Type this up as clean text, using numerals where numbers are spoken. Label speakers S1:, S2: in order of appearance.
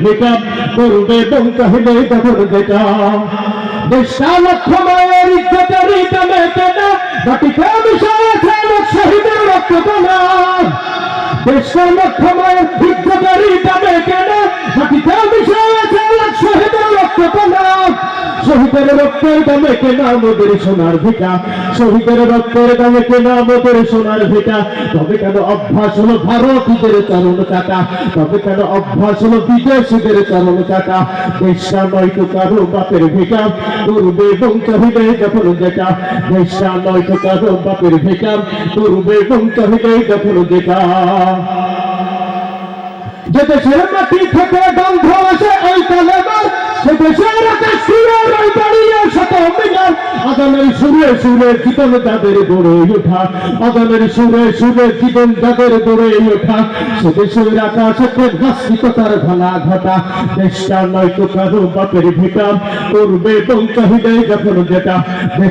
S1: ভিটা করবে এবং চাহিদে যখন যেটা দেশটা লক্ষ্য মায়ের ইজ্জতের দামে কেনা মাটিতে বিষয় আছে শহীদের রক্ত দানা দেশটা লক্ষ্য মায়ের ইজ্জতের দামে কেনা মাটিতে বিষয় আছে শহীদের রক্ত দানা শহীদের রক্তের দামে কেনা আমাদের সোনার ভিটা শহীদের রক্তের দামে কেনা আমাদের সোনার ভিটা তবে কেন অভ্যাস হলো ভারতীয়দের চরণ কাটা তবে কেন অভ্যাস হলো বিদেশিদের চরণ কাটা দেশটা নয়তো কারো বাপের ভিটা করবে এবং চাহিদে যখন যেটা দেশটা নয়তো কারো বাপের ভিটা করবে এবং চাহিদে যখন যেটা যে দেশের মাটি থেকে গন্ধ আসে ওই কালেমার সে দেশের আকাশ সুরের ওই দাঁড়িয়ে শত মিনার আদানের সুরে সুরে জীবন তাদের গড়ে ওঠা আদানের সুরে সুরে জীবন তাদের গড়ে ওঠা সে দেশের আকাশে নাস্তিকতার ঘনা ঘটা দেশটা নয়তো কারো বাপের ভিটা করবে এবং চাহিদায় যখন যেটা